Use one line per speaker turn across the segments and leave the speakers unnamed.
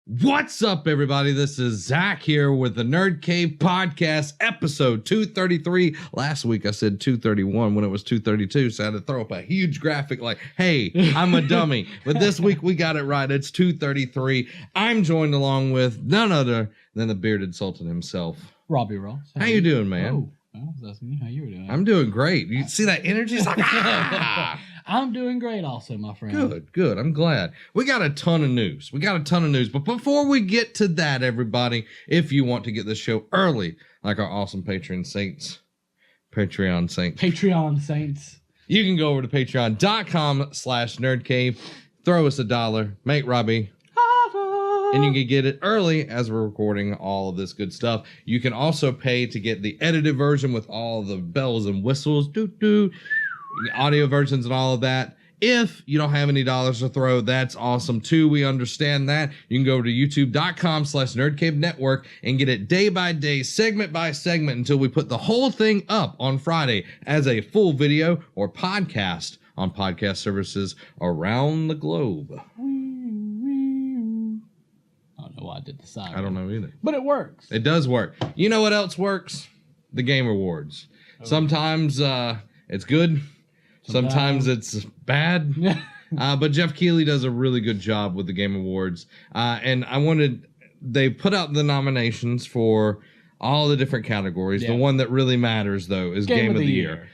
What's up, everybody? This is Zach here with the Nerd Cave Podcast, episode 233. Last week I said 231 when it was 232, so I had to throw up a huge graphic like, hey, I'm a dummy. But this week we got it right. It's 233. I'm joined along with none other than the bearded sultan himself,
Robbie Ross.
How you doing, man?
Oh, well, that's me. How you doing?
I'm doing great. You see that energy? It's like, ah!
I'm doing great also, my friend.
Good. I'm glad. We got a ton of news. But before we get to that, everybody, if you want to get this show early, like our awesome Patreon saints, you can go over to patreon.com/nerdcave, throw us $1, make Robbie, and you can get it early as we're recording all of this good stuff. You can also pay to get the edited version with all the bells and whistles, audio versions and all of that. If you don't have any dollars to throw, that's awesome too. We understand that. You can go to youtube.com/nerdcave network and get it day by day, segment by segment, until we put the whole thing up on Friday as a full video or podcast on podcast services around the globe.
I don't know why I did the side.
I don't know either.
But it works.
It does work. You know what else works? The Game Awards. Oh. Sometimes it's good. Sometimes it's bad. But Jeff Keighley does a really good job with the Game Awards. And they put out the nominations for all the different categories. Yeah. The one that really matters, though, is Game of the Year.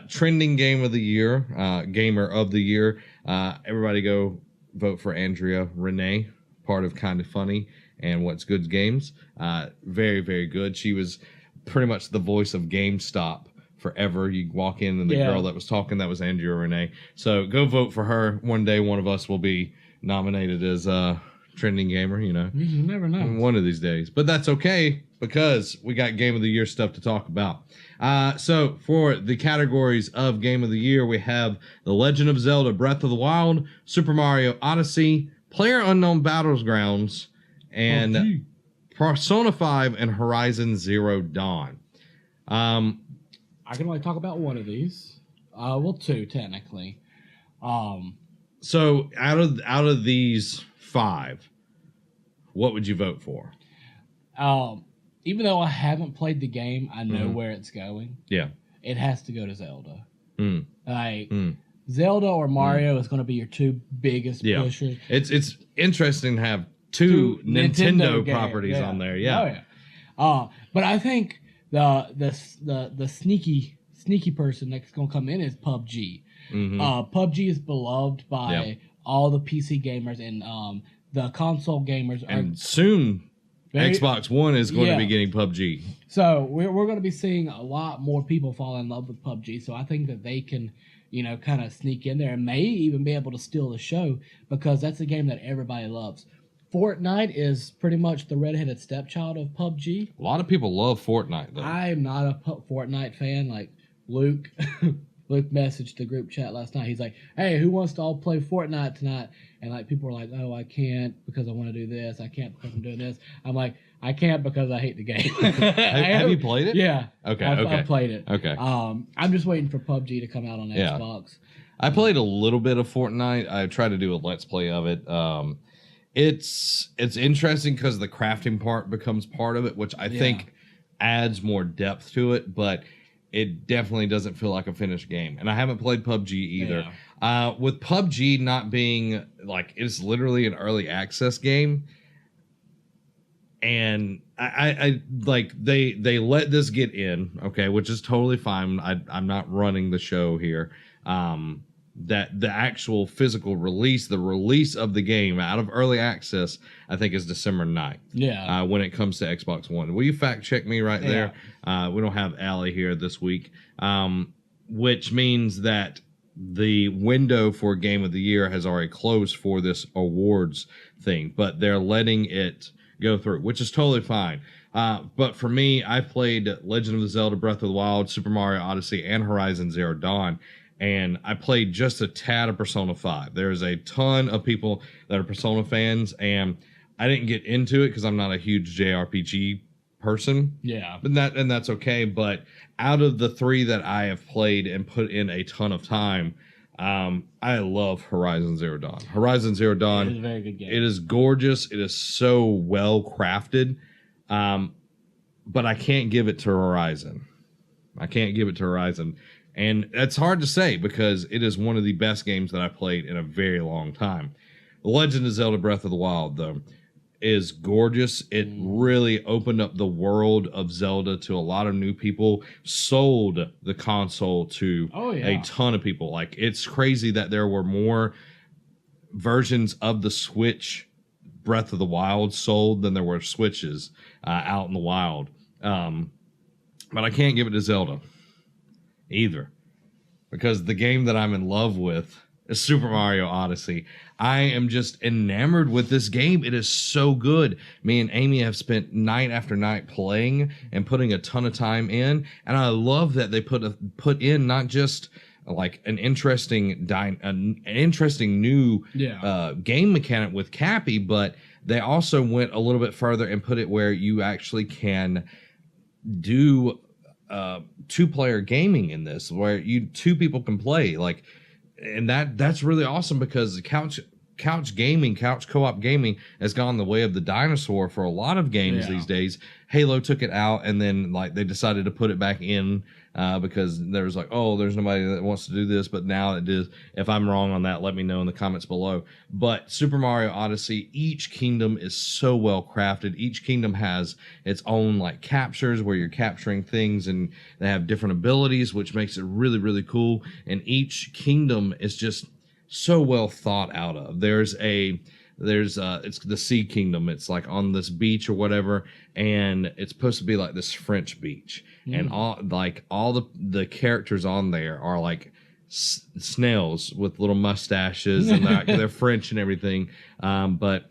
Trending Game of the Year, Gamer of the Year. Everybody go vote for Andrea Renee, part of Kind of Funny and What's Good's Games. Very, very good. She was pretty much the voice of GameStop forever. You walk in and the girl that was talking, that was Andrea Renee. So go vote for her. One day one of us will be nominated as trending gamer, you know.
You never know.
One of these days. But that's okay, because we got Game of the Year stuff to talk about. So for the categories of Game of the Year, we have The Legend of Zelda Breath of the Wild, Super Mario Odyssey, PlayerUnknown Battlegrounds, and Persona 5 and Horizon Zero Dawn.
I can only talk about one of these. Well, two technically.
So out of these 5, what would you vote for?
Even though I haven't played the game, I know where it's going.
Yeah,
it has to go to Zelda. Zelda or Mario is going to be your two biggest pushers.
It's interesting to have two Nintendo properties on there. Yeah.
Oh, yeah. But I think the sneaky person that's going to come in is PUBG. PUBG is beloved by all the PC gamers and the console gamers.
And soon, Xbox One is going to be getting PUBG.
So we're going to be seeing a lot more people fall in love with PUBG. So I think that they can, kind of sneak in there and may even be able to steal the show, because that's a game that everybody loves. Fortnite is pretty much the redheaded stepchild of PUBG.
A lot of people love Fortnite, though.
I'm not a Fortnite fan. Like Luke, Luke messaged the group chat last night. He's like, "Hey, who wants to all play Fortnite tonight?" And like people were like, "Oh, I can't because I want to do this. I can't because I'm doing this." I'm like, "I can't because I hate the game."
Have you played it?
Yeah.
Okay.
I've played it.
Okay.
I'm just waiting for PUBG to come out on Xbox.
I played a little bit of Fortnite. I tried to do a Let's Play of it. It's interesting because the crafting part becomes part of it, which I think adds more depth to it, but it definitely doesn't feel like a finished game. And I haven't played PUBG either. With PUBG not being like, it's literally an early access game, and I like they let this get in, okay, which is totally fine. I'm not running the show here. That the actual physical release, the release of the game out of early access, I think is December 9th.
Yeah.
When it comes to Xbox One. Will you fact check me right there? We don't have Allie here this week, which means that the window for Game of the Year has already closed for this awards thing, but they're letting it go through, which is totally fine. But for me, I played Legend of Zelda Breath of the Wild, Super Mario Odyssey, and Horizon Zero Dawn. And I played just a tad of Persona 5. There's a ton of people that are Persona fans, and I didn't get into it because I'm not a huge JRPG person.
Yeah.
And that's okay. But out of the 3 that I have played and put in a ton of time, I love Horizon Zero Dawn. Horizon Zero Dawn.
It is a very good game.
It is gorgeous. It is so well crafted. But I can't give it to Horizon. I can't give it to Horizon. And that's hard to say because it is one of the best games that I played in a very long time. The Legend of Zelda Breath of the Wild, though, is gorgeous. It really opened up the world of Zelda to a lot of new people, sold the console to a ton of people. Like, it's crazy that there were more versions of the Switch Breath of the Wild sold than there were Switches out in the wild. But I can't give it to Zelda either, because the game that I'm in love with is Super Mario Odyssey. I am just enamored with this game. It is so good. Me and Amy have spent night after night playing and putting a ton of time in, and I love that they put in not just like an interesting new game mechanic with Cappy, but they also went a little bit further and put it where you actually can do two-player gaming in this, where two people can play, like, and that's really awesome, because the couch co-op gaming has gone the way of the dinosaur for a lot of games these days. Halo took it out, and then like they decided to put it back in because there was like, oh, there's nobody that wants to do this, but now it is. If I'm wrong on that, let me know in the comments below. But Super Mario Odyssey, each kingdom is so well crafted. Each kingdom has its own like captures where you're capturing things, and they have different abilities, which makes it really, really cool. And each kingdom is just so well thought out of. There's it's the Sea Kingdom. It's like on this beach or whatever, and it's supposed to be like this French beach, and all the characters on there are like snails with little mustaches, and they're French and everything. But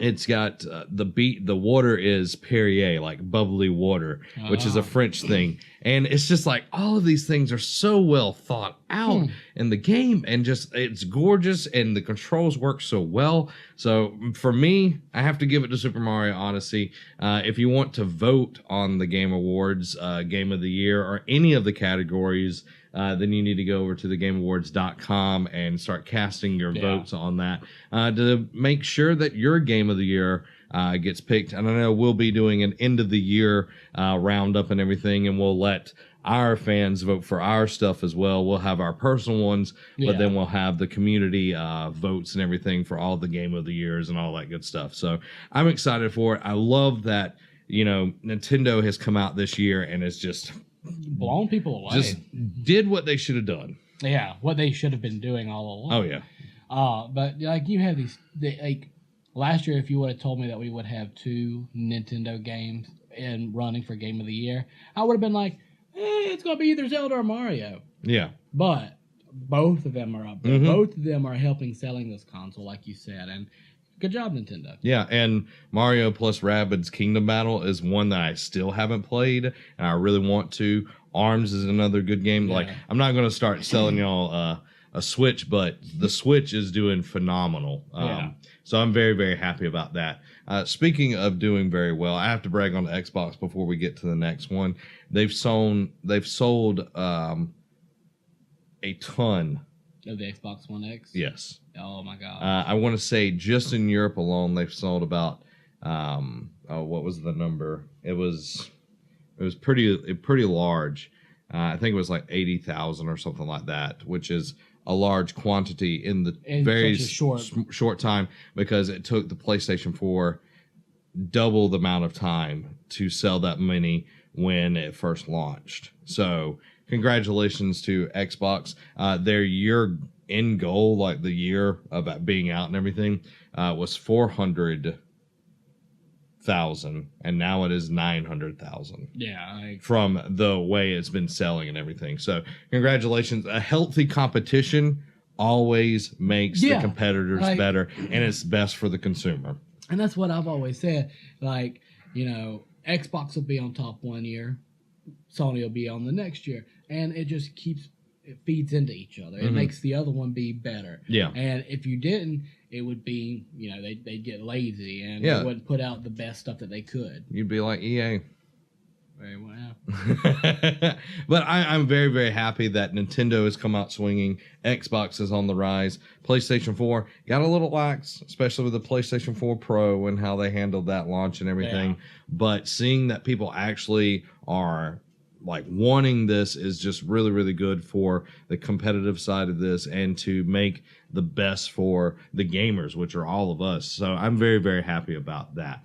it's got the water is Perrier, like bubbly water, which is a French thing. And it's just like all of these things are so well thought out in the game, and just it's gorgeous, and the controls work so well. So for me, I have to give it to Super Mario Odyssey. If you want to vote on the Game Awards, Game of the Year, or any of the categories, then you need to go over to thegameawards.com and start casting your votes on that to make sure that your Game of the Year gets picked. And I know we'll be doing an end of the year roundup and everything, and we'll let our fans vote for our stuff as well. We'll have our personal ones, but then we'll have the community votes and everything for all the Game of the Years and all that good stuff. So I'm excited for it. I love that, Nintendo has come out this year and it's just
blown people away.
Just did what they should have done.
Yeah, what they should have been doing all along.
Oh yeah.
But like you have like last year, if you would have told me that we would have 2 Nintendo games in running for Game of the Year, I would have been like, it's gonna be either Zelda or Mario. Yeah. But both of them are up there. Both of them are helping selling this console, like you said, and good job, Nintendo. Yeah, and Mario plus Rabbids Kingdom Battle is one that I still haven't played, and I really want to. ARMS is another good game. Yeah. Like, I'm not going to start selling y'all a Switch, but the Switch is doing phenomenal. So I'm very, very happy about that. Speaking of doing very well, I have to brag on the Xbox before we get to the next one. They've sold a ton of the Xbox One X. Yes. Oh my god. I want to say just in Europe alone, they've sold about what was the number? It was pretty large. I think it was like 80,000 or something like that, which is a large quantity in very short time, because it took the PlayStation 4 double the amount of time to sell that many when it first launched. So congratulations to Xbox. Their year end goal, like the year of being out and everything, was 400,000, and now it is 900,000. Yeah, from the way it's been selling and everything. So congratulations. A healthy competition always makes the competitors better, and it's best for the consumer. And that's what I've always said. Like, Xbox will be on top one year, Sony will be on the next year, and it just it feeds into each other. It makes the other one be better. Yeah. And if you didn't, it would be, they'd get lazy and they wouldn't put out the best stuff that they could. You'd be like EA. Very well.
But I'm very, very happy that Nintendo has come out swinging. Xbox is on the rise. PlayStation 4 got a little lax, especially with the PlayStation 4 Pro and how they handled that launch and everything.
Yeah.
But seeing that people actually are like wanting this is just really, really good for the competitive side of this and to make the best for the gamers, which are all of us. So I'm very, very happy about that.